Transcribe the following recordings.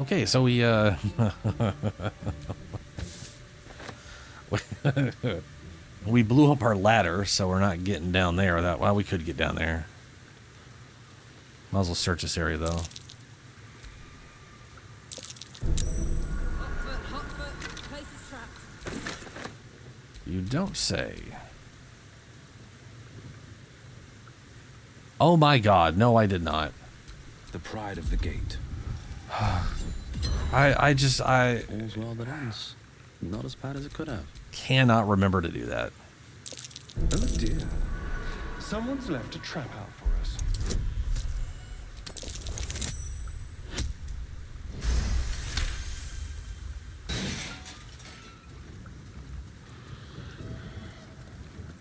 Okay, so we we blew up our ladder, so we're not getting down there. Well, we could get down there. Might as well search this area though. Hot foot, place is trapped. You don't say. Oh my god, no I did not. The pride of the gate. All's well that ends. Not as bad as it could have. Cannot remember to do that. Oh dear. Someone's left a trap out for us.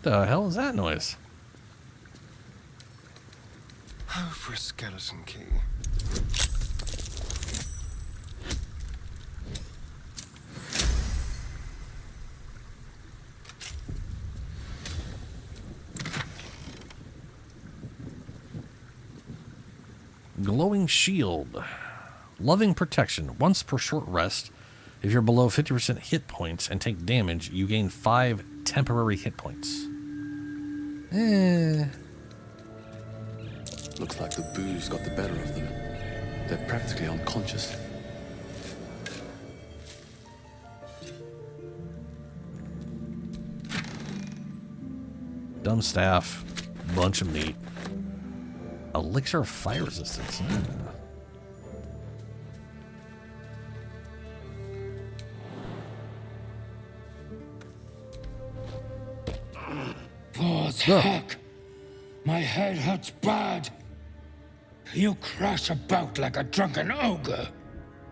The hell is that noise? Oh, for a skeleton key. Glowing shield. Loving protection. Once per short rest, if you're below 50% hit points and take damage, you gain 5 temporary hit points. Looks like the booze got the better of them. They're practically unconscious. Dumb staff. Bunch of meat. Elixir of fire resistance. Paws hack. My head hurts bad. You crash about like a drunken ogre.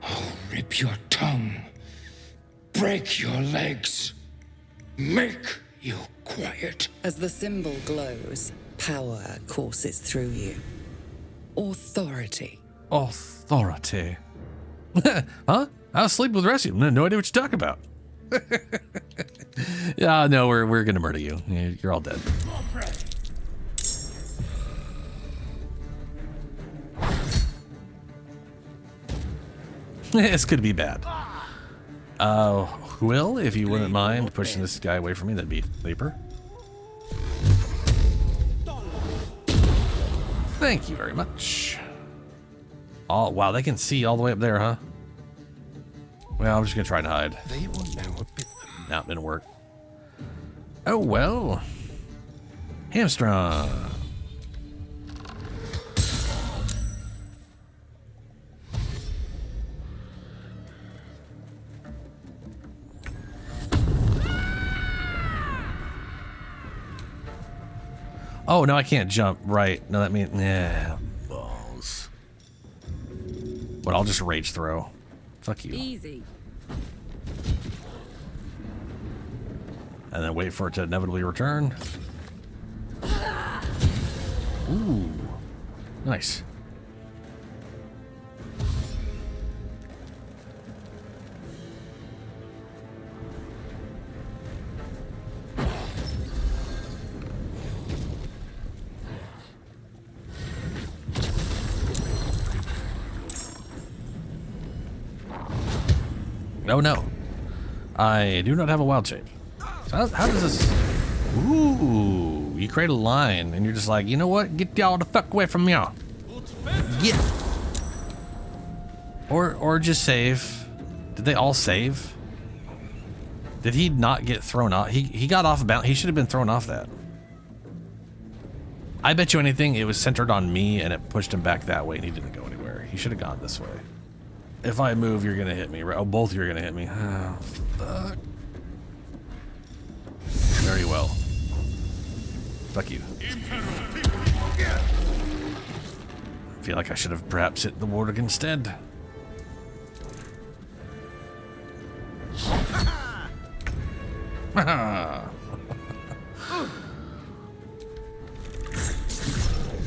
I'll rip your tongue. Break your legs. Make you quiet. As the symbol glows, power courses through you. Authority. Authority. Huh? I was sleeping with the rest of you. No idea what you're talking about. Yeah, no, we're gonna murder you. You're all dead. This could be bad. Will, if you wouldn't mind pushing this guy away from me, that'd be Leaper. Thank you very much. Oh, wow, they can see all the way up there, huh? Well, I'm just gonna try and hide. They won't know what bit them. No, it didn't work. Oh, well. Hamstrung. Oh, no, I can't jump. Right. No, that means... Nah, balls. But I'll just rage throw. Fuck you. Easy. And then wait for it to inevitably return. Ooh. Nice. Oh no. I do not have a wild shape. So how does this... Ooh, you create a line and you're just like, you know what? Get y'all the fuck away from y'all. Yeah. Or just save. Did they all save? Did he not get thrown off? He got off bound. He should have been thrown off that. I bet you anything it was centered on me and it pushed him back that way and he didn't go anywhere. He should have gone this way. If I move, you're gonna hit me, right? Oh, both of you are gonna hit me. Oh, fuck. Very well. Fuck you. I feel like I should have perhaps hit the warlock instead.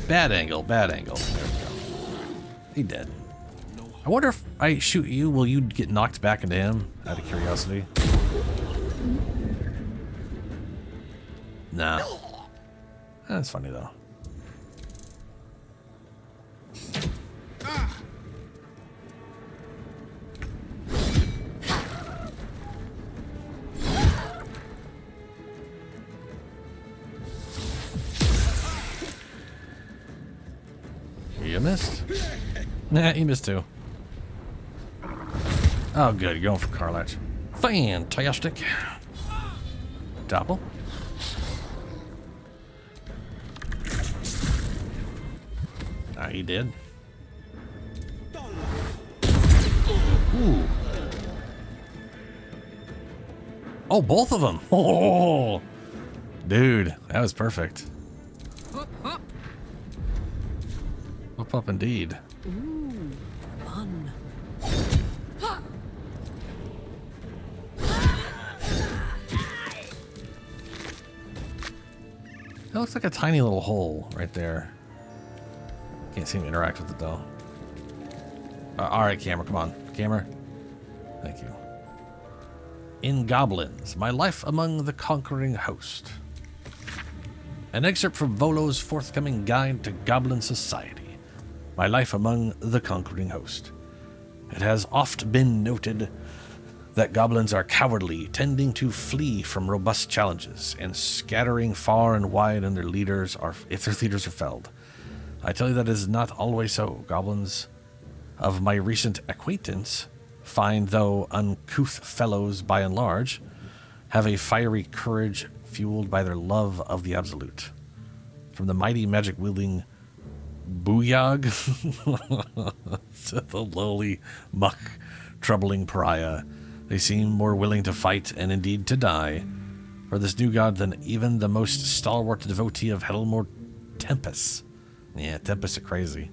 Bad angle, bad angle. There we go. He dead. I wonder if I shoot you, will you get knocked back into him? Out of curiosity. Nah. That's funny though. missed. Nah, you missed too. Oh, good. You're going for Karlach. Fantastic. Topple. Ah, he did. Ooh. Oh, both of them. Oh, dude, that was perfect. Hop, hop. Up indeed. Ooh, fun. That looks like a tiny little hole right there. Can't seem to interact with it though. All right, camera, come on, camera. Thank you. In Goblins, My Life Among the Conquering Host. An excerpt from Volo's forthcoming guide to Goblin Society. My Life Among the Conquering Host. It has oft been noted that goblins are cowardly, tending to flee from robust challenges, and scattering far and wide if their leaders are felled. I tell you that is not always so. Goblins of my recent acquaintance, fine though uncouth fellows by and large, have a fiery courage fueled by their love of the absolute. From the mighty magic-wielding Booyog to the lowly muck troubling pariah, they seem more willing to fight and indeed to die for this new god than even the most stalwart devotee of Helmore Tempest. Yeah, Tempest are crazy.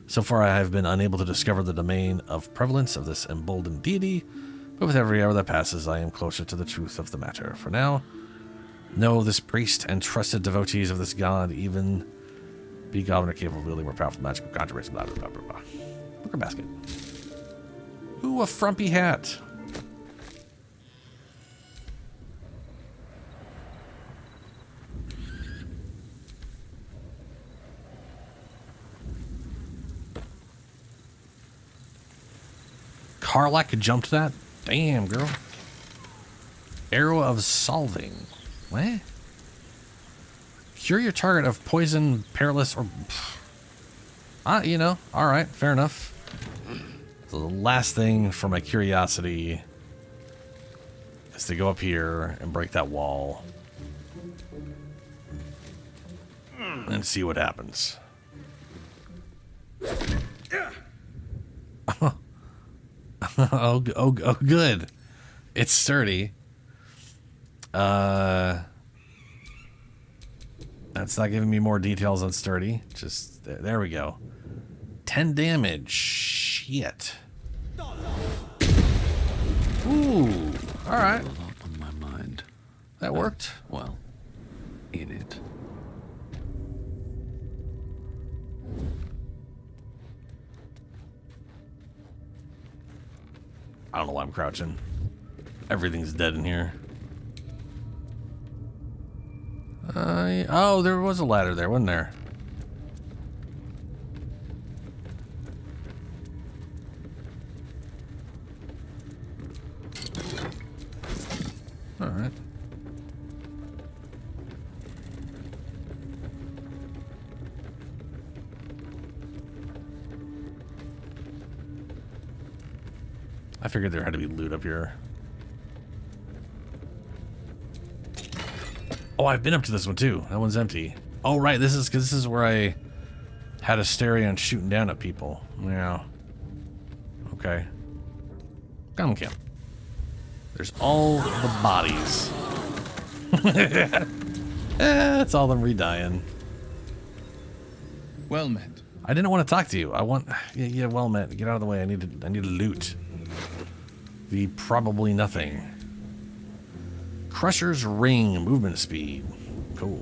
So far I have been unable to discover the domain of prevalence of this emboldened deity, but with every hour that passes I am closer to the truth of the matter. For now, know this priest and trusted devotees of this god, even be goblin are capable of wielding more powerful magical conjuration, blah, blah, blah, blah, blah. Wicker basket. Ooh, a frumpy hat. Karlach jumped that? Damn, girl. Arrow of Solving. What? Cure your target of poison, perilous, or... you know, alright, fair enough. So the last thing for my curiosity is to go up here and break that wall. And see what happens. Oh, good. It's sturdy. That's not giving me more details on sturdy. Just, there we go. 10 damage. Shit. Ooh. Alright. A lot on my mind. That worked. Well, in it. I don't know why I'm crouching. Everything's dead in here. Oh, there was a ladder there, wasn't there? All right. I figured there had to be loot up here. Oh, I've been up to this one too. That one's empty. Oh, right. This is because this is where I had Asterion shooting down at people. Yeah. Okay. Gun camp. There's all the bodies. It's all them redying. Well met. I didn't want to talk to you. I want... Yeah, well met. Get out of the way. I need to loot. The probably nothing. Crusher's Ring. Movement speed. Cool.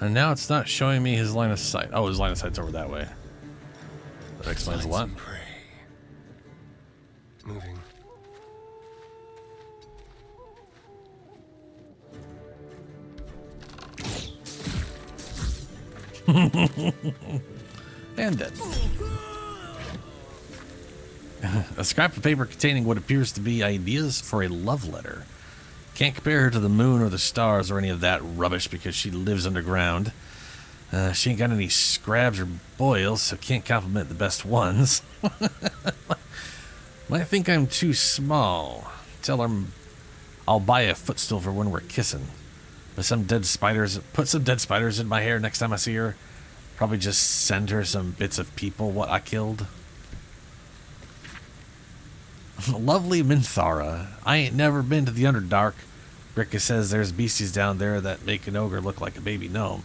And now it's not showing me his line of sight. Oh, his line of sight's over that way. That explains a lot. Prey. Moving. And dead. A scrap of paper containing what appears to be ideas for a love letter. Can't compare her to the moon or the stars or any of that rubbish because she lives underground. She ain't got any scrabs or boils, so can't compliment the best ones. Might think I'm too small. Tell her I'll buy a footstool for when we're kissing. Put some dead spiders in my hair next time I see her. Probably just send her some bits of people what I killed. Lovely Minthara. I ain't never been to the Underdark. Ricka says there's beasties down there that make an ogre look like a baby gnome.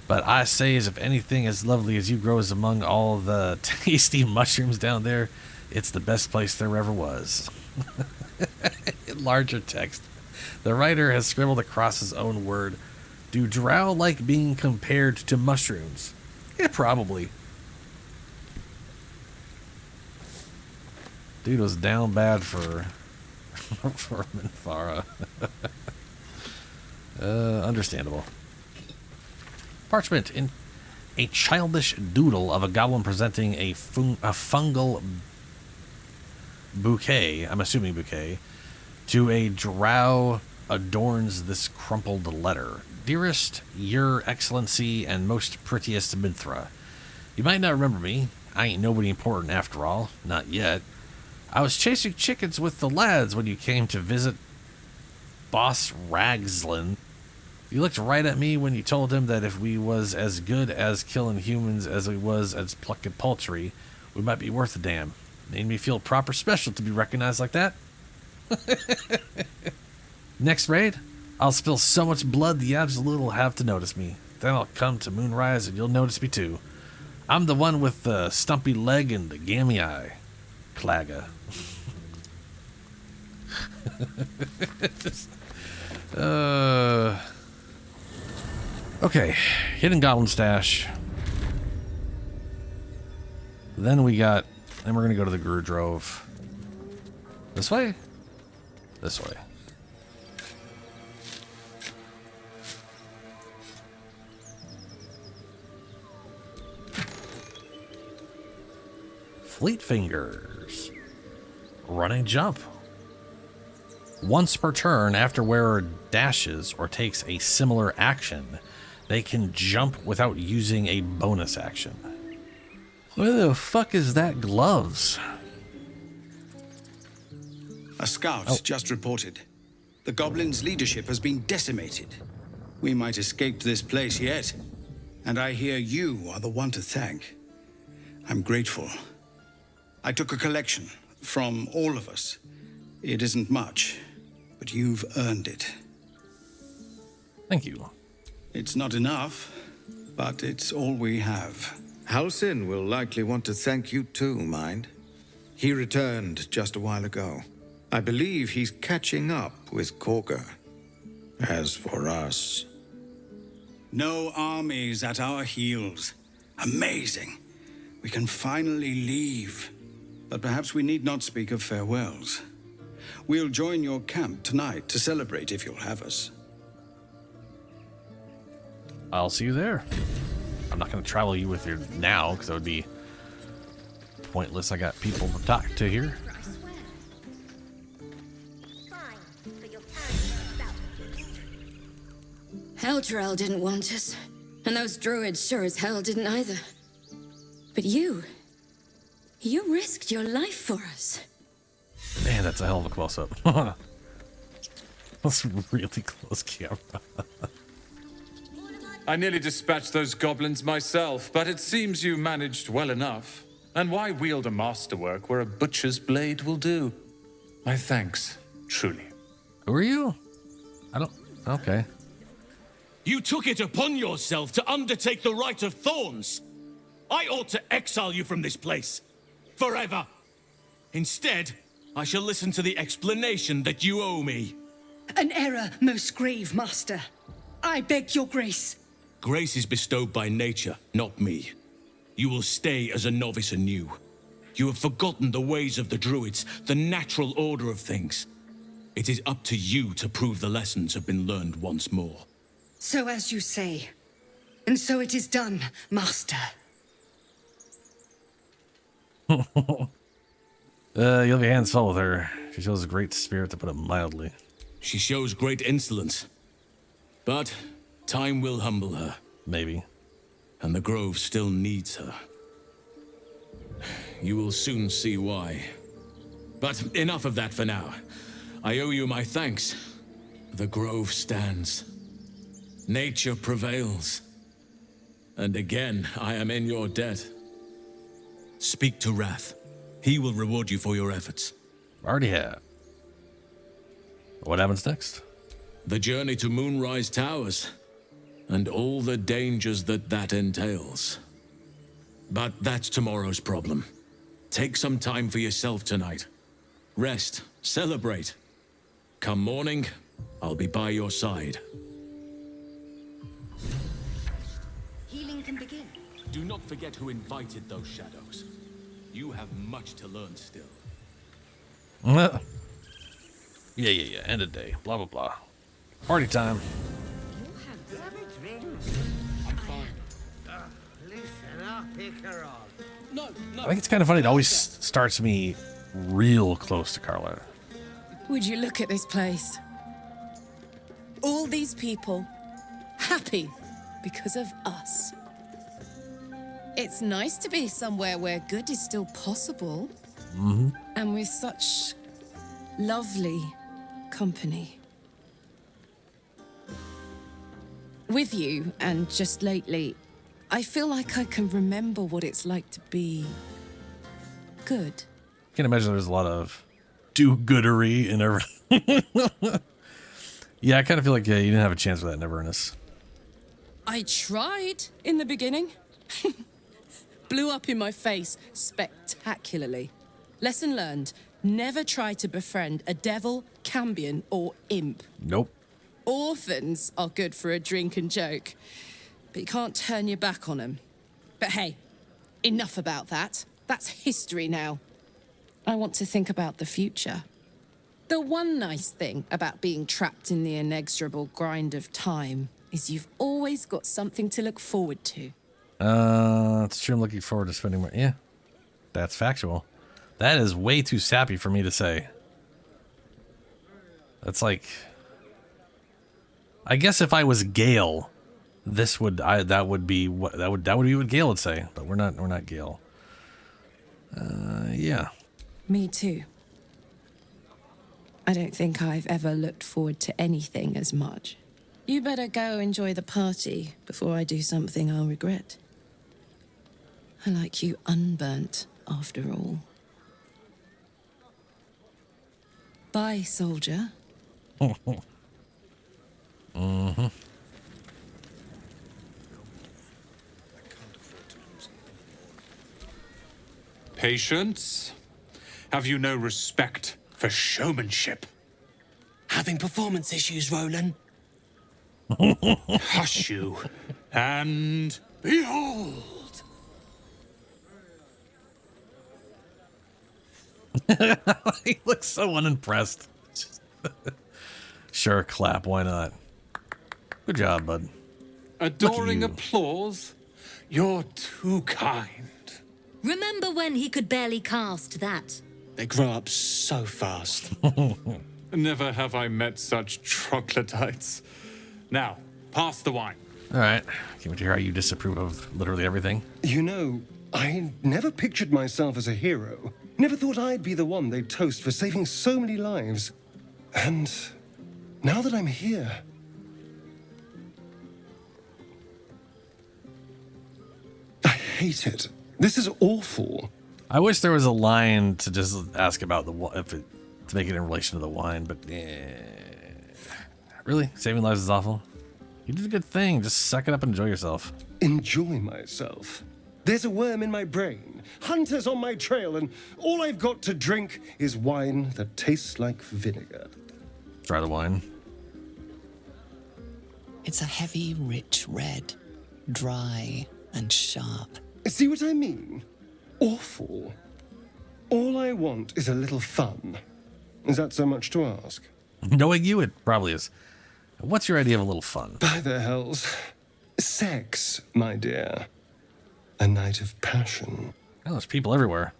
But I say as if anything as lovely as you grows among all the tasty mushrooms down there, it's the best place there ever was. In larger text, the writer has scribbled across his own word, do drow like being compared to mushrooms? Yeah, probably. Dude was down bad for Minthara. Understandable. Parchment in a childish doodle of a goblin presenting a fungal bouquet, I'm assuming bouquet, to a drow adorns this crumpled letter. Dearest, your excellency, and most prettiest Minthra. You might not remember me. I ain't nobody important after all. Not yet. I was chasing chickens with the lads when you came to visit Boss Ragslin. You looked right at me when you told him that if we was as good as killing humans as we was as plucking poultry, we might be worth a damn. Made me feel proper special to be recognized like that. Next raid, I'll spill so much blood the Absolute will have to notice me. Then I'll come to Moonrise and you'll notice me too. I'm the one with the stumpy leg and the gammy eye. Claga. Okay, hidden goblin stash. Then we're gonna go to the Greer Drove. This way? This way. Fleet Fingers. Running jump. Once per turn, after wearer dashes or takes a similar action, they can jump without using a bonus action. Where the fuck is that gloves? A scout just reported. The goblins' leadership has been decimated. We might escape this place yet. And I hear you are the one to thank. I'm grateful. I took a collection from all of us. It isn't much, but you've earned it. Thank you. It's not enough, but it's all we have. Halsin will likely want to thank you too, mind. He returned just a while ago. I believe he's catching up with Korga. As for us... No armies at our heels. Amazing. We can finally leave. But perhaps we need not speak of farewells. We'll join your camp tonight to celebrate if you'll have us. I'll see you there. I'm not going to travel you with you now because that would be pointless. I got people to talk to here. Elturel didn't want us, and those druids sure as hell didn't either. But you risked your life for us. Man, that's a hell of a close-up. That's really close camera. I nearly dispatched those goblins myself, but it seems you managed well enough. And why wield a masterwork where a butcher's blade will do? My thanks, truly. Who are you? I don't... Okay. You took it upon yourself to undertake the Rite of Thorns. I ought to exile you from this place. Forever. Instead, I shall listen to the explanation that you owe me. An error, most grave master. I beg your grace. Grace is bestowed by nature, not me. You will stay as a novice anew. You have forgotten the ways of the Druids, the natural order of things. It is up to you to prove the lessons have been learned once more. So as you say. And so it is done, master. You'll have your hands full with her. She shows a great spirit, to put it mildly. She shows great insolence. But time will humble her. Maybe. And the Grove still needs her. You will soon see why. But enough of that for now. I owe you my thanks. The Grove stands. Nature prevails. And again, I am in your debt. Speak to Wrath. He will reward you for your efforts. Already have. What happens next? The journey to Moonrise Towers, and all the dangers that entails. But that's tomorrow's problem. Take some time for yourself tonight. Rest, celebrate. Come morning, I'll be by your side. Healing can begin. Do not forget who invited those shadows. You have much to learn still. Yeah. End of day. Blah, blah, blah. Party time. I'm fine. Listen up, Icarus. No. I think it's kind of funny. It always starts me real close to Carla. Would you look at this place? All these people happy because of us. It's nice to be somewhere where good is still possible. Mm-hmm. And with such lovely company. With you, and just lately, I feel like I can remember what it's like to be good. I can imagine there's a lot of do-goodery in everything. Yeah, I kind of feel like you didn't have a chance with that in Everness. I tried in the beginning. Blew up in my face spectacularly. Lesson learned, never try to befriend a devil, cambion, or imp. Nope. Orphans are good for a drink and joke, but you can't turn your back on them. But hey, enough about that. That's history now. I want to think about the future. The one nice thing about being trapped in the inexorable grind of time is you've always got something to look forward to. It's true. I'm looking forward to spending more. Yeah, that's factual. That is way too sappy for me to say. That's like, I guess if I was Gale, that would be what Gale would say. But we're not Gale. Yeah. Me too. I don't think I've ever looked forward to anything as much. You better go enjoy the party before I do something I'll regret. I like you unburnt, after all. Bye, soldier. Mm-hmm. Patience? Have you no respect for showmanship? Having performance issues, Roland? Hush you, and behold! He looks so unimpressed. Sure, clap. Why not? Good job, bud. Adoring applause? You're too kind. Remember when he could barely cast that? They grow up so fast. Never have I met such troglodytes. Now, pass the wine. All right. Can't wait to hear how you disapprove of literally everything. You know, I never pictured myself as a hero. Never thought I'd be the one they'd toast for saving so many lives. And now that I'm here, I hate it. This is awful. I wish there was a line to just ask about to make it in relation to the wine, but really, saving lives is awful. You did a good thing. Just suck it up and enjoy yourself. Enjoy myself. There's a worm in my brain, hunters on my trail, and all I've got to drink is wine that tastes like vinegar. Try the wine. It's a heavy, rich red, dry and sharp. See what I mean? Awful. All I want is a little fun. Is that so much to ask? Knowing you, it probably is. What's your idea of a little fun? By the hells. Sex, my dear. A night of passion. Oh, there's people everywhere.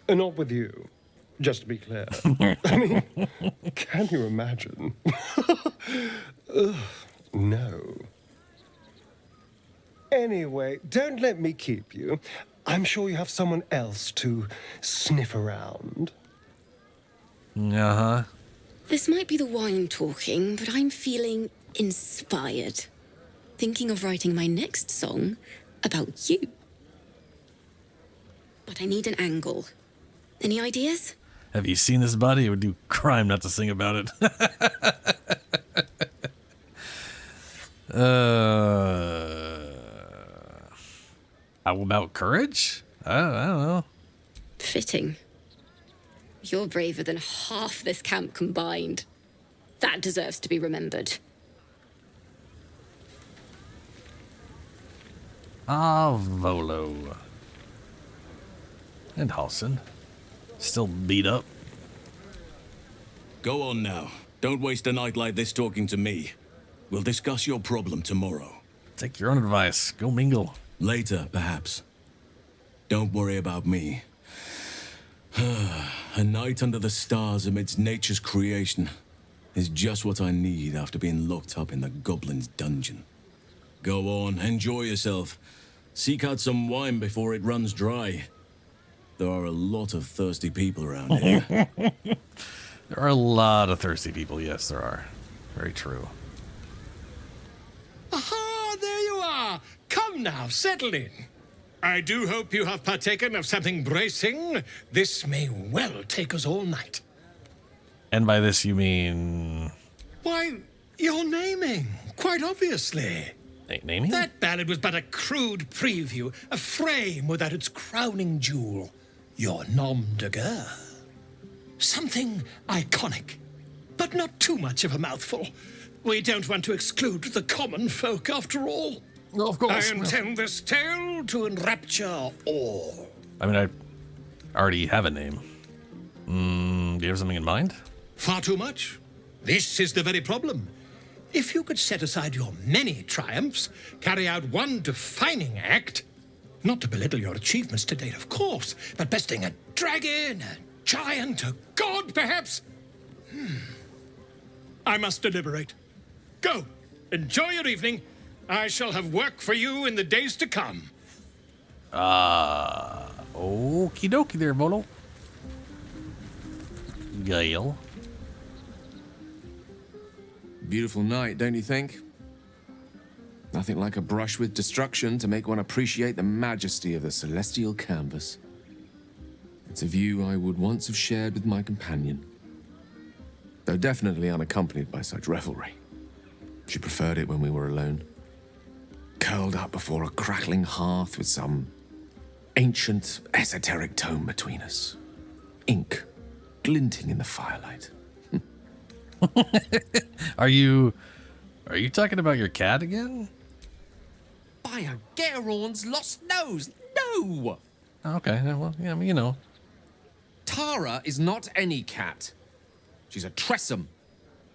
Not with you, just to be clear. I mean, can you imagine? Ugh, no. Anyway, don't let me keep you. I'm sure you have someone else to sniff around. Uh-huh. This might be the wine talking, but I'm feeling inspired. Thinking of writing my next song about you. But I need an angle. Any ideas? Have you seen this body? It would do crime not to sing about it. How about courage? I don't know. Fitting. You're braver than half this camp combined. That deserves to be remembered. Volo. And Halson. Still beat up. Go on now. Don't waste a night like this talking to me. We'll discuss your problem tomorrow. Take your own advice. Go mingle. Later, perhaps. Don't worry about me. A night under the stars amidst nature's creation is just what I need after being locked up in the goblin's dungeon. Go on, enjoy yourself. Seek out some wine before it runs dry. There are a lot of thirsty people around here. There are a lot of thirsty people. Yes, there are. Very true. Aha, there you are. Come now, settle in. I do hope you have partaken of something bracing. This may well take us all night. And by this you mean... Why, you're naming, quite obviously. Naming? That ballad was but a crude preview, a frame without its crowning jewel. Your nom de guerre. Something iconic, but not too much of a mouthful. We don't want to exclude the common folk, after all. Well, of course. I intend this tale to enrapture all. I mean, I already have a name. Do you have something in mind? Far too much. This is the very problem. If you could set aside your many triumphs, carry out one defining act, not to belittle your achievements to date, of course, but besting a dragon, a giant, a god, perhaps? I must deliberate. Go. Enjoy your evening. I shall have work for you in the days to come. Okie dokie there, Volo. Gale. Beautiful night, don't you think? Nothing like a brush with destruction to make one appreciate the majesty of the celestial canvas. It's a view I would once have shared with my companion, though definitely unaccompanied by such revelry. She preferred it when we were alone, curled up before a crackling hearth with some ancient, esoteric tome between us, ink glinting in the firelight. Are you talking about your cat again? By a Gerorn's lost nose! No! Okay, well, yeah, I mean, you know. Tara is not any cat. She's a Tressum.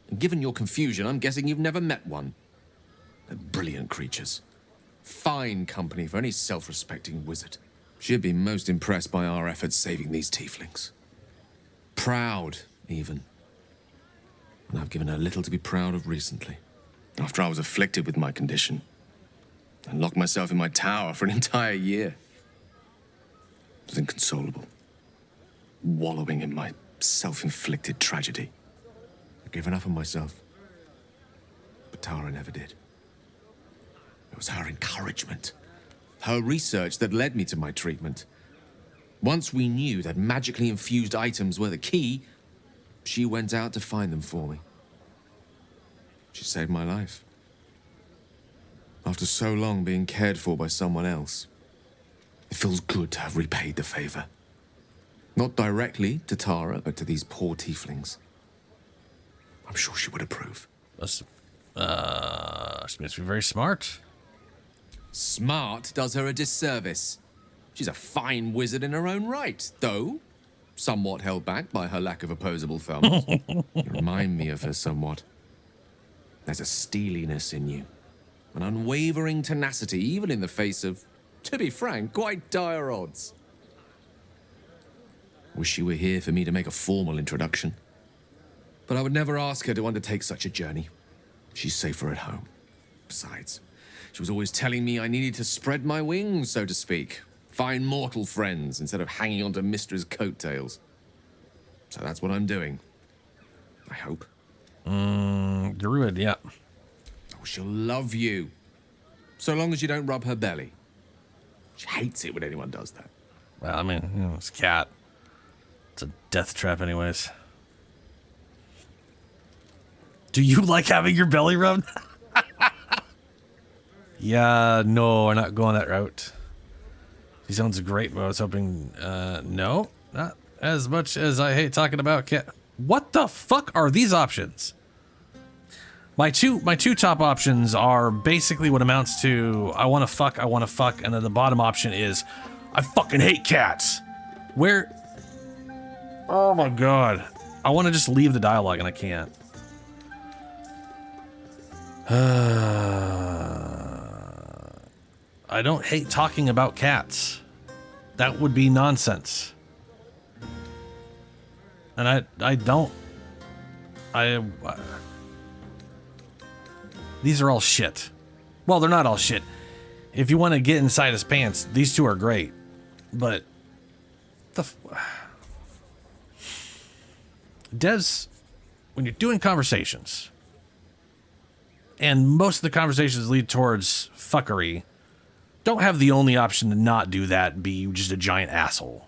And given your confusion, I'm guessing you've never met one. They're brilliant creatures. Fine company for any self-respecting wizard. She'd be most impressed by our efforts saving these tieflings. Proud, even. And I've given her little to be proud of recently. After I was afflicted with my condition, and locked myself in my tower for an entire year. I was inconsolable, wallowing in my self-inflicted tragedy. I'd given up on myself, but Tara never did. It was her encouragement, her research that led me to my treatment. Once we knew that magically infused items were the key, she went out to find them for me. She saved my life. After so long being cared for by someone else, it feels good to have repaid the favor. Not directly to Tara, but to these poor tieflings. I'm sure she would approve. She must be very smart. Smart does her a disservice. She's a fine wizard in her own right, though somewhat held back by her lack of opposable thumbs. You remind me of her somewhat. There's a steeliness in you. An unwavering tenacity, even in the face of, to be frank, quite dire odds. Wish she were here for me to make a formal introduction. But I would never ask her to undertake such a journey. She's safer at home. Besides, she was always telling me I needed to spread my wings, so to speak. Find mortal friends instead of hanging onto Mistra's coattails. So that's what I'm doing. I hope. Druid, yeah. Oh, she'll love you. So long as you don't rub her belly. She hates it when anyone does that. Well, I mean, you know, it's a cat. It's a death trap anyways. Do you like having your belly rubbed? Yeah, no, we're not going that route. She sounds great, but I was hoping, no, not as much as I hate talking about cat. What the fuck are these options? My two top options are basically what amounts to I want to fuck, and then the bottom option is I fucking hate cats. Where? Oh my god. I want to just leave the dialogue and I can't. I don't hate talking about cats. That would be nonsense. And I don't. These are all shit. Well, they're not all shit. If you want to get inside his pants, these two are great. But devs, when you're doing conversations, and most of the conversations lead towards fuckery, don't have the only option to not do that be just a giant asshole.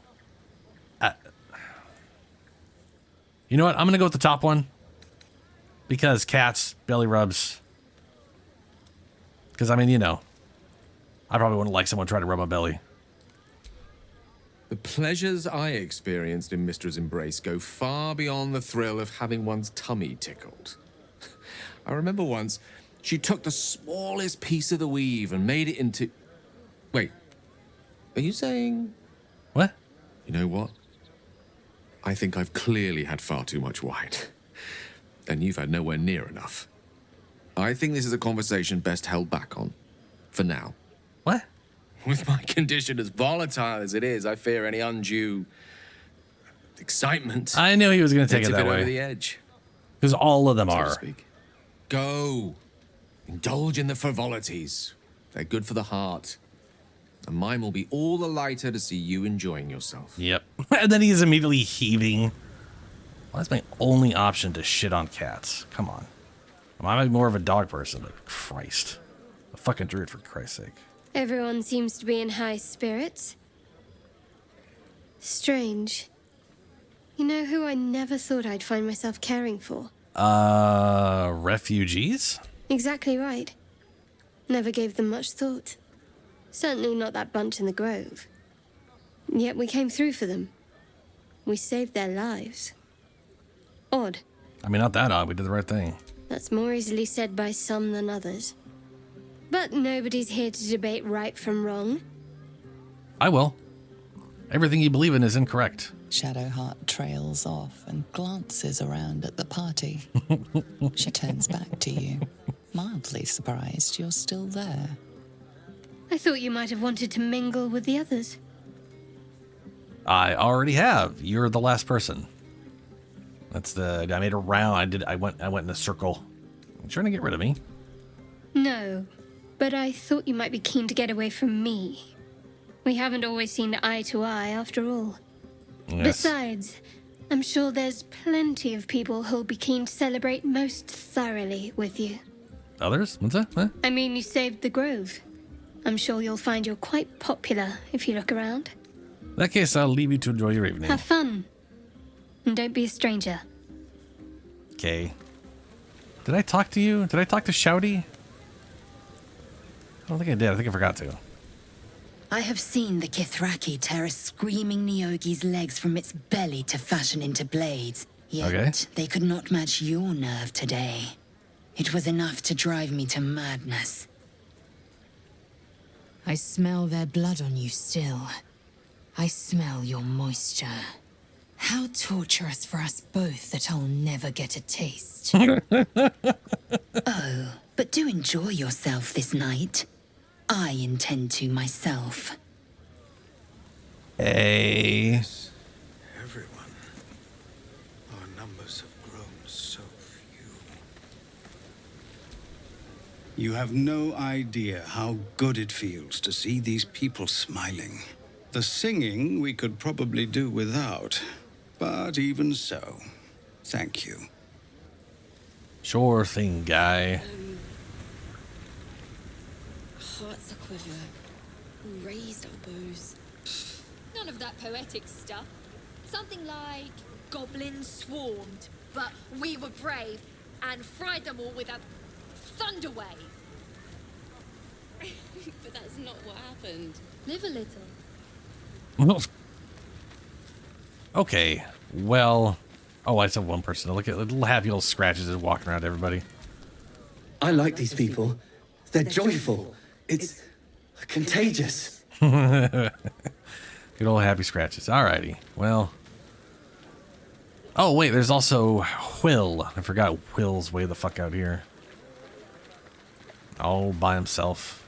You know what? I'm going to go with the top one. Because cats, belly rubs. Because, I mean, you know, I probably wouldn't like someone trying to rub my belly. The pleasures I experienced in Mistra's embrace go far beyond the thrill of having one's tummy tickled. I remember once, she took the smallest piece of the weave and made it into... Wait, are you saying... What? You know what? I think I've clearly had far too much wine. And you've had nowhere near enough. I think this is a conversation best held back on. For now. What? With my condition as volatile as it is, I fear any undue... excitement. I knew he was going to take it that way. Over the edge. Because all of them So to are. speak. Go. Indulge in the frivolities. They're good for the heart. And mine will be all the lighter to see you enjoying yourself. Yep. And then he's immediately heaving. Well, that's my only option to shit on cats. Come on. I might be more of a dog person, but Christ. A fucking druid, for Christ's sake. Everyone seems to be in high spirits. Strange. You know who I never thought I'd find myself caring for? Refugees? Exactly right. Never gave them much thought. Certainly not that bunch in the grove. Yet we came through for them. We saved their lives. Odd. I mean, not that odd. We did the right thing. That's more easily said by some than others. But nobody's here to debate right from wrong. I will. Everything you believe in is incorrect. Shadowheart trails off and glances around at the party. She turns back to you, mildly surprised you're still there. I thought you might have wanted to mingle with the others. I already have. You're the last person. I made a round. I went in a circle. You trying to get rid of me? No, but I thought you might be keen to get away from me. We haven't always seen eye to eye, after all. Yes. Besides, I'm sure there's plenty of people who'll be keen to celebrate most thoroughly with you. Others? What's that? Huh? I mean, you saved the grove. I'm sure you'll find you're quite popular if you look around. In that case, I'll leave you to enjoy your evening. Have fun. And don't be a stranger. Okay. Did I talk to you? Did I talk to Shouty? I don't think I did. I think I forgot to. I have seen the Kithraki tear a screaming Neogi's legs from its belly to fashion into blades. Yet Okay. they could not match your nerve today. It was enough to drive me to madness. I smell their blood on you still. I smell your moisture. How torturous for us both that I'll never get a taste. Oh, but do enjoy yourself this night. I intend to myself. Hey. numbers have grown so few. You have no idea how good it feels to see these people smiling. The singing we could probably do without, but even so, thank you. Sure thing, guy. Hearts aquiver, raised elbows. None of that poetic stuff. Something like goblins swarmed, but we were brave and fried them all with a thunder wave. But that's not what happened. Live a little. Okay, well... Oh, I just have one person. Look at little happy little scratches just walking around everybody. I like these people. They're joyful. It's contagious. Good old happy scratches. Alrighty, well... Oh, wait, there's also Will. I forgot Will's way the fuck out here. All by himself.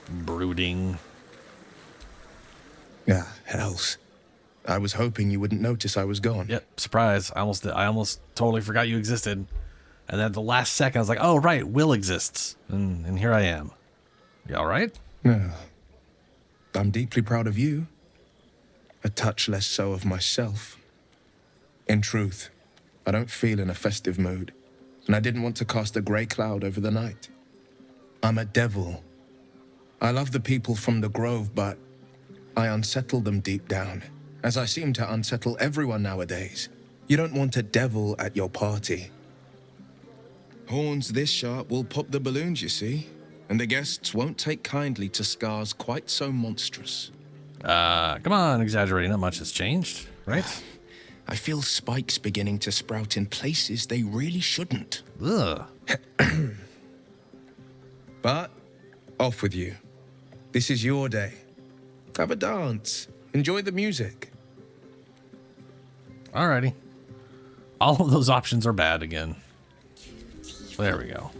Brooding. Ah, hells. I was hoping you wouldn't notice I was gone. Yep, surprise. I almost totally forgot you existed. And then at the last second, I was like, oh, right, Will exists. And here I am. You all right? No. I'm deeply proud of you. A touch less so of myself. In truth, I don't feel in a festive mood, and I didn't want to cast a grey cloud over the night. I'm a devil. I love the people from the Grove, but I unsettle them deep down, as I seem to unsettle everyone nowadays. You don't want a devil at your party. Horns this sharp will pop the balloons, you see, and the guests won't take kindly to scars quite so monstrous. Come on, exaggerating. Not much has changed, right? I feel spikes beginning to sprout in places they really shouldn't. Ugh. But, off with you. This is your day. Have a dance. Enjoy the music. Alrighty. All of those options are bad again. There we go.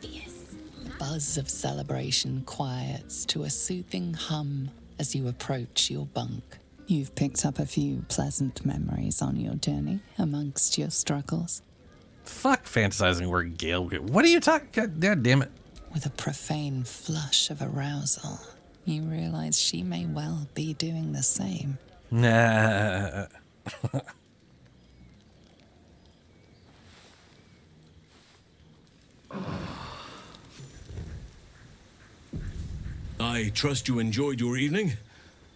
The buzz of celebration quiets to a soothing hum as you approach your bunk. You've picked up a few pleasant memories on your journey amongst your struggles. Fuck fantasizing where Gale... What are you talking... God damn it. With a profane flush of arousal, you realize she may well be doing the same. Nah. I trust you enjoyed your evening.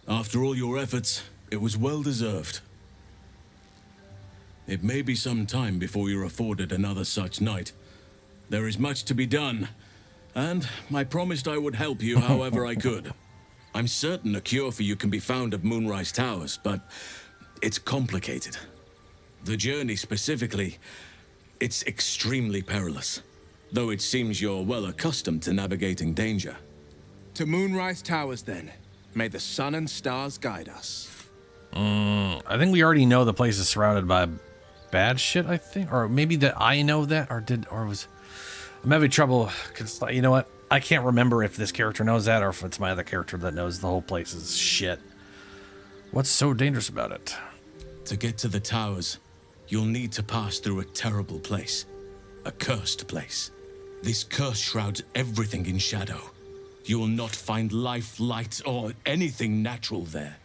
After all your efforts, it was well deserved. It may be some time before you're afforded another such night. There is much to be done, and I promised I would help you however I could. I'm certain a cure for you can be found at Moonrise Towers, but it's complicated. The journey specifically, it's extremely perilous, though it seems you're well accustomed to navigating danger. To Moonrise Towers, then. May the sun and stars guide us. I think we already know the place is surrounded by bad shit, I think. Or maybe that I know that, I'm having trouble, because, you know what? I can't remember if this character knows that, or if it's my other character that knows the whole place is shit. What's so dangerous about it? To get to the towers, you'll need to pass through a terrible place. A cursed place. This curse shrouds everything in shadow. You will not find life, light, or anything natural there.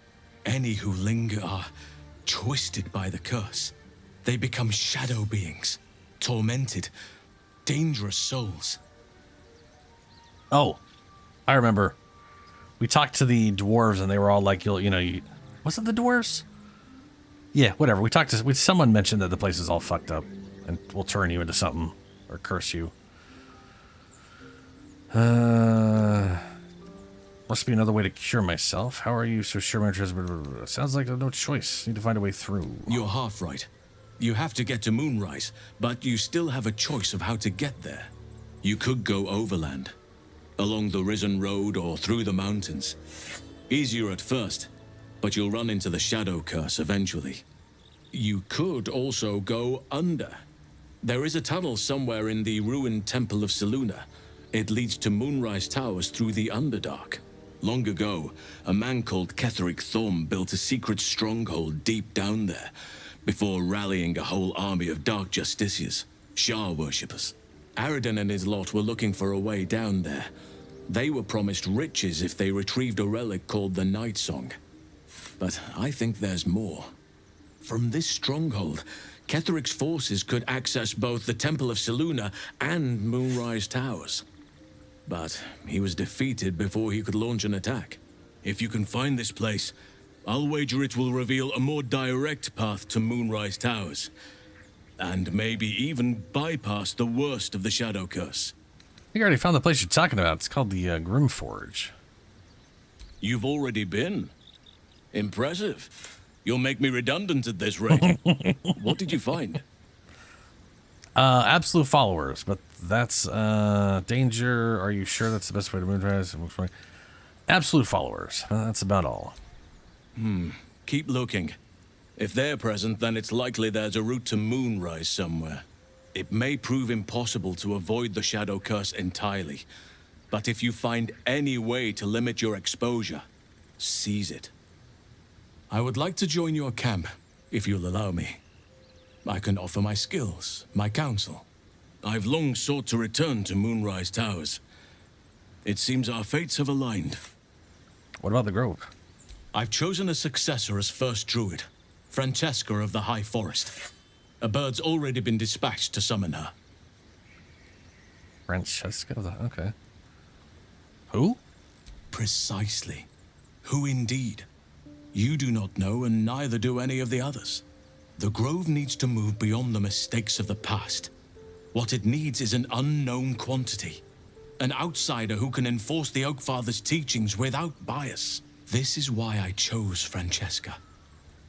Any who linger are twisted by the curse. They become shadow beings, tormented, dangerous souls. Oh, I remember. We talked to the dwarves, and they were all like, was it the dwarves? Yeah, whatever. We talked to someone mentioned that the place is all fucked up, and will turn you into something or curse you. Must be another way to cure myself. How are you so sure my trust? Sounds like no choice. Need to find a way through. You're half right. You have to get to Moonrise, but you still have a choice of how to get there. You could go overland, along the Risen Road or through the mountains. Easier at first, but you'll run into the Shadow Curse eventually. You could also go under. There is a tunnel somewhere in the ruined Temple of Selûne. It leads to Moonrise Towers through the Underdark. Long ago, a man called Ketheric Thorm built a secret stronghold deep down there, before rallying a whole army of Dark Justiciars, Shah worshippers. Aradin and his lot were looking for a way down there. They were promised riches if they retrieved a relic called the Night Song. But I think there's more. From this stronghold, Ketheric's forces could access both the Temple of Selûne and Moonrise Towers. But he was defeated before he could launch an attack. If you can find this place, I'll wager it will reveal a more direct path to Moonrise Towers. And maybe even bypass the worst of the Shadow Curse. I think I already found the place you're talking about. It's called the Grimforge. You've already been? Impressive. You'll make me redundant at this rate. What did you find? Absolute followers, but that's danger. Are you sure that's the best way to Moonrise? Absolute followers. That's about all. Keep looking. If they're present, then it's likely there's a route to Moonrise somewhere. It may prove impossible to avoid the Shadow Curse entirely, but if you find any way to limit your exposure, seize it. I would like to join your camp, if you'll allow me. I can offer my skills, my counsel. I've long sought to return to Moonrise Towers. It seems our fates have aligned. What about the Grove? I've chosen a successor as first Druid, Francesca of the High Forest. A bird's already been dispatched to summon her. Francesca? Okay. Who? Precisely. Who indeed? You do not know, and neither do any of the others. The Grove needs to move beyond the mistakes of the past. What it needs is an unknown quantity. An outsider who can enforce the Oakfather's teachings without bias. This is why I chose Francesca.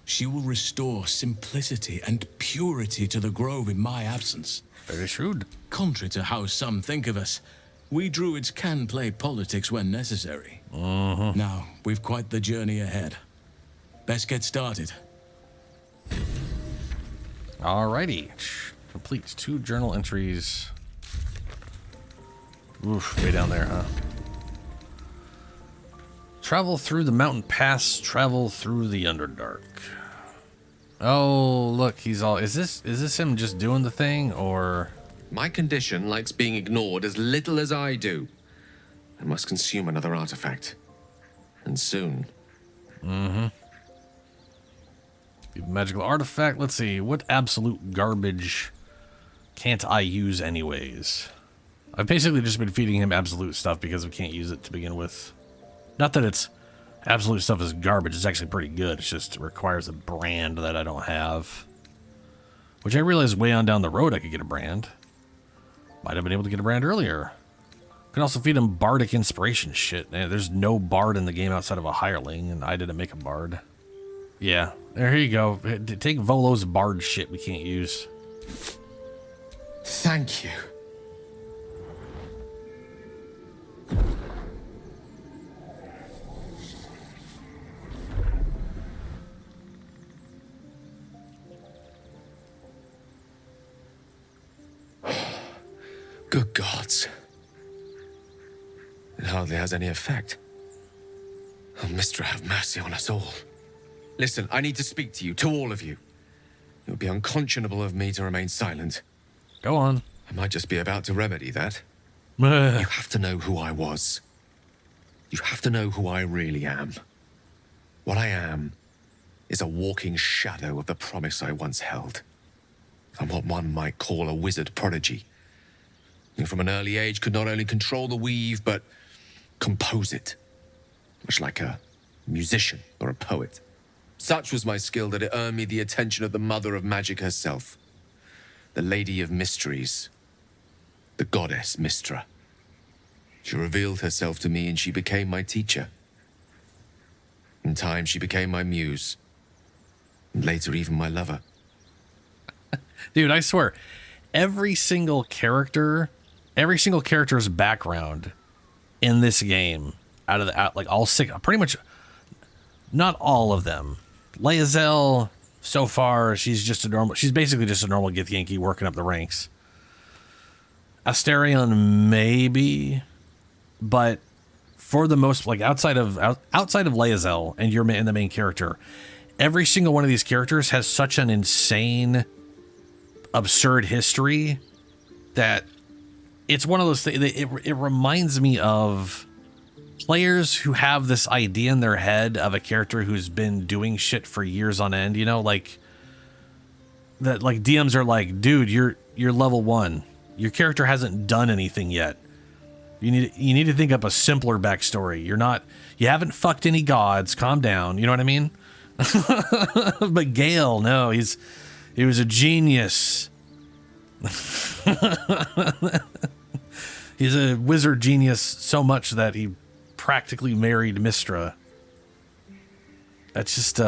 She will restore simplicity and purity to the Grove in my absence. Very shrewd. Contrary to how some think of us, we Druids can play politics when necessary. Now, we've quite the journey ahead. Best get started. Alrighty. Complete 2 journal entries. Oof, way down there, huh? Travel through the mountain pass, travel through the Underdark. Oh, look, he's all... Is this him just doing the thing, or... My condition likes being ignored as little as I do. I must consume another artifact. And soon. Magical artifact. Let's see. What absolute garbage can't I use anyways? I've basically just been feeding him absolute stuff because we can't use it to begin with. Not that it's absolute stuff is garbage. It's actually pretty good. It's just it requires a brand that I don't have. Which I realized way on down the road I could get a brand. Might have been able to get a brand earlier. Could also feed him bardic inspiration shit. There's no bard in the game outside of a hireling, and I didn't make a bard. Yeah, there you go. Take Volo's bard shit we can't use. Thank you. Good gods. It hardly has any effect. Oh, Mistra, have mercy on us all. Listen, I need to speak to you, to all of you. It would be unconscionable of me to remain silent. Go on. I might just be about to remedy that. You have to know who I was. You have to know who I really am. What I am is a walking shadow of the promise I once held. I'm what one might call a wizard prodigy. Who from an early age could not only control the weave, but compose it. Much like a musician or a poet. Such was my skill that it earned me the attention of the mother of magic herself. The Lady of Mysteries. The goddess Mistra. She revealed herself to me and she became my teacher. In time, she became my muse. And later, even my lover. Dude, I swear, every single character's background in this game, like all 6, pretty much, not all of them. Lae'zel, so far, she's basically just a normal Githyanki working up the ranks. Asterion, maybe, but for the most, like outside of Lae'zel and the main character, every single one of these characters has such an insane, absurd history that it's one of those things. It reminds me of players who have this idea in their head of a character who's been doing shit for years on end, you know, like that, like DMs are like, dude, you're level 1. Your character hasn't done anything yet. You need to think up a simpler backstory. You haven't fucked any gods. Calm down. You know what I mean? But Gale, no, he was a genius. He's a wizard genius so much that he practically married Mystra. That's just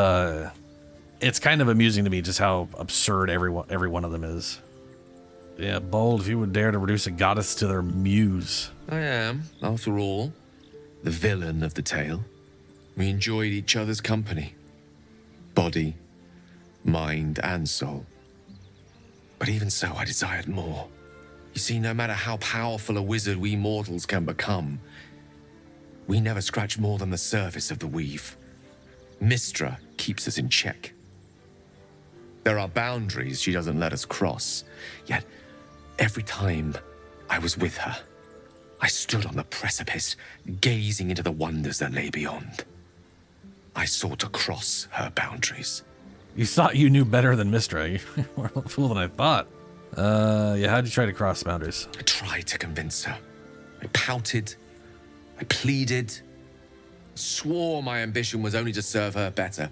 it's kind of amusing to me just how absurd every one of them is. Yeah, bold if you would dare to reduce a goddess to their muse. I am, after all, the villain of the tale. We enjoyed each other's company. Body, mind, and soul. But even so, I desired more. You see, no matter how powerful a wizard we mortals can become, we never scratch more than the surface of the weave. Mystra keeps us in check. There are boundaries she doesn't let us cross, yet every time I was with her, I stood on the precipice, gazing into the wonders that lay beyond. I sought to cross her boundaries. You thought you knew better than Mystra. You're more of a fool than I thought. Yeah, how'd you try to cross boundaries? I tried to convince her. I pouted. I pleaded. Swore my ambition was only to serve her better.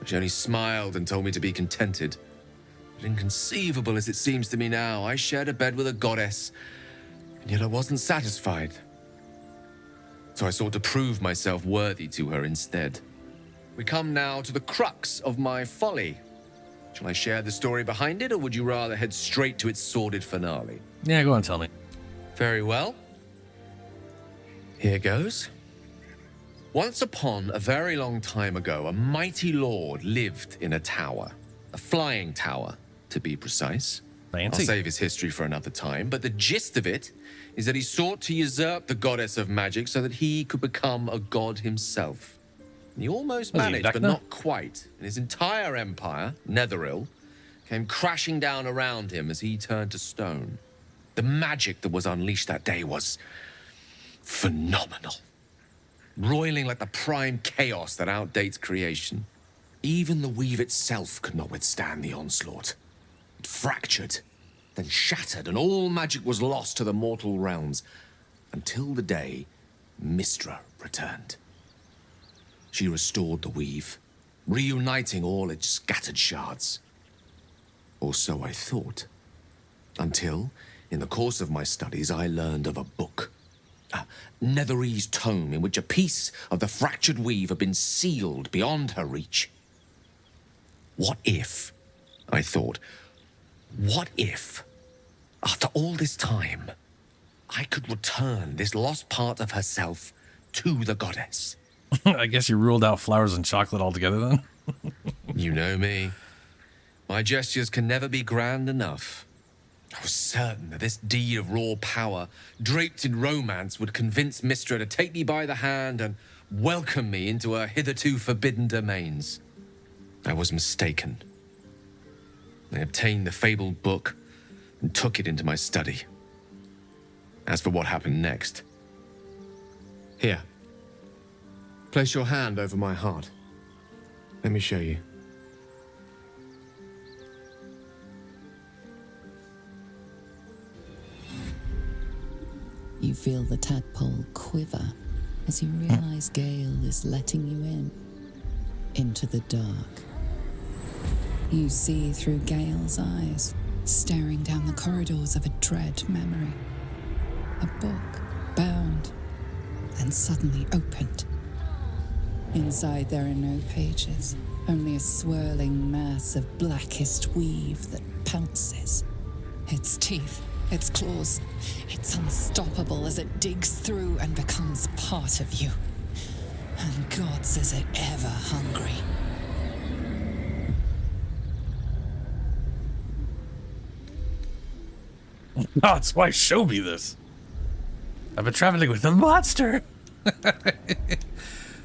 She only smiled and told me to be contented. But inconceivable as it seems to me now, I shared a bed with a goddess, and yet I wasn't satisfied. So I sought to prove myself worthy to her instead. We come now to the crux of my folly. Shall I share the story behind it, or would you rather head straight to its sordid finale? Yeah, go on, tell me. Very well. Here goes. Once upon a very long time ago, a mighty lord lived in a tower. A flying tower, to be precise. Fancy. I'll save his history for another time, but the gist of it is that he sought to usurp the goddess of magic so that he could become a god himself. And he almost managed, but not quite. And his entire empire, Netheril, came crashing down around him as he turned to stone. The magic that was unleashed that day was phenomenal. Roiling like the prime chaos that outdates creation. Even the weave itself could not withstand the onslaught. It fractured, then shattered, and all magic was lost to the mortal realms, until the day Mystra returned. She restored the weave, reuniting all its scattered shards. Or so I thought. Until, in the course of my studies, I learned of a book. A Netherese tome in which a piece of the fractured weave had been sealed beyond her reach. What if, I thought, what if, after all this time, I could return this lost part of herself to the goddess? I guess you ruled out flowers and chocolate altogether then? You know me. My gestures can never be grand enough. I was certain that this deed of raw power, draped in romance, would convince Mystra to take me by the hand and welcome me into her hitherto forbidden domains. I was mistaken. I obtained the fabled book and took it into my study. As for what happened next... Here. Place your hand over my heart. Let me show you. You feel the tadpole quiver as you realize Gale is letting you into the dark. You see through Gale's eyes, staring down the corridors of a dread memory. A book, bound, and suddenly opened. Inside there are no pages, only a swirling mass of blackest weave that pounces. Its teeth, its claws, it's unstoppable as it digs through and becomes part of you. And gods, is it ever hungry. Gods, why show me this? I've been traveling with a monster.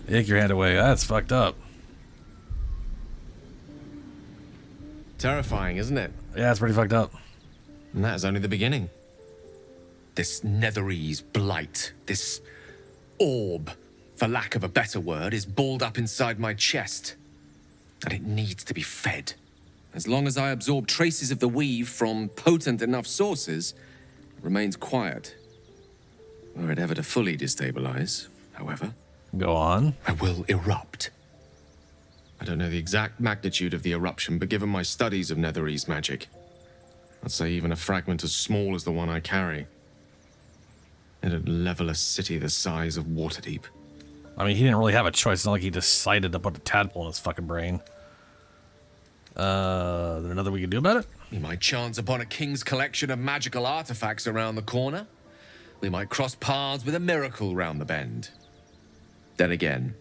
Take your hand away. That's fucked up. Terrifying, isn't it? Yeah, it's pretty fucked up. And that is only the beginning. This Netherese blight, this orb, for lack of a better word, is balled up inside my chest. And it needs to be fed. As long as I absorb traces of the weave from potent enough sources, it remains quiet. Were it ever to fully destabilize, however, go on. I will erupt. I don't know the exact magnitude of the eruption, but given my studies of Netherese magic, I'd say even a fragment as small as the one I carry, it'd level a city the size of Waterdeep. I mean, he didn't really have a choice. It's not like he decided to put a tadpole in his fucking brain. There nothing we can do about it? We might chance upon a king's collection of magical artifacts around the corner. We might cross paths with a miracle round the bend. Then again,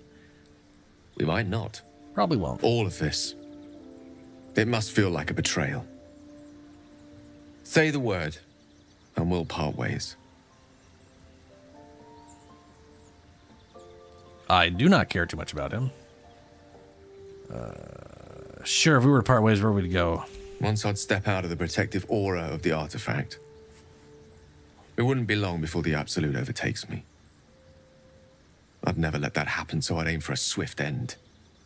we might not. Probably won't. All of this, it must feel like a betrayal. Say the word, and we'll part ways. I do not care too much about him. Sure, if we were to part ways, where would we go? Once I'd step out of the protective aura of the artifact, it wouldn't be long before the Absolute overtakes me. I'd never let that happen, so I'd aim for a swift end.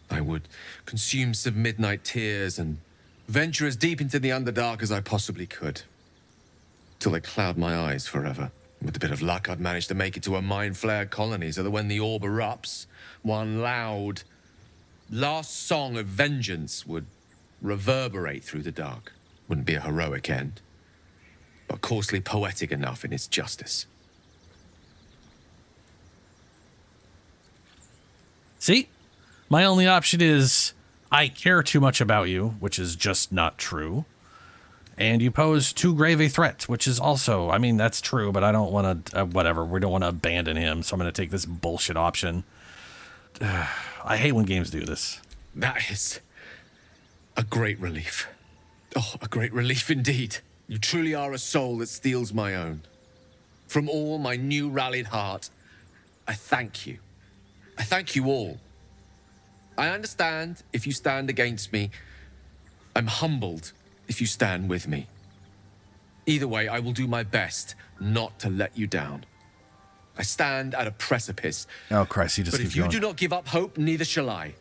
I would consume some midnight tears and venture as deep into the Underdark as I possibly could, till they cloud my eyes forever. With a bit of luck, I'd manage to make it to a mind-flared colony, so that when the orb erupts, one loud, last song of vengeance would reverberate through the dark. Wouldn't be a heroic end, but coarsely poetic enough in its justice. See? My only option is I care too much about you, which is just not true. And you pose too grave a threat, which is also, I mean, that's true, but I don't want to, whatever, we don't want to abandon him, so I'm going to take this bullshit option. I hate when games do this. That is a great relief. Oh, a great relief indeed. You truly are a soul that steals my own. From all my new rallied heart, I thank you. I thank you all. I understand if you stand against me. I'm humbled if you stand with me. Either way, I will do my best not to let you down. I stand at a precipice. Oh, Christ, you just But keep if you going. do not give up hope, neither shall I.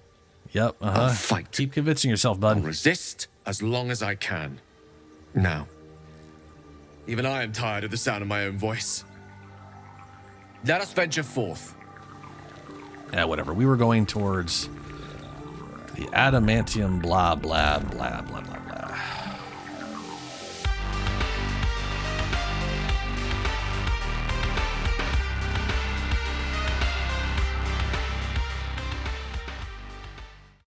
Yep, I'll fight. Keep convincing yourself, bud. I'll resist as long as I can. Now, even I am tired of the sound of my own voice. Let us venture forth. Yeah, whatever. We were going towards the adamantium blah, blah, blah, blah, blah, blah.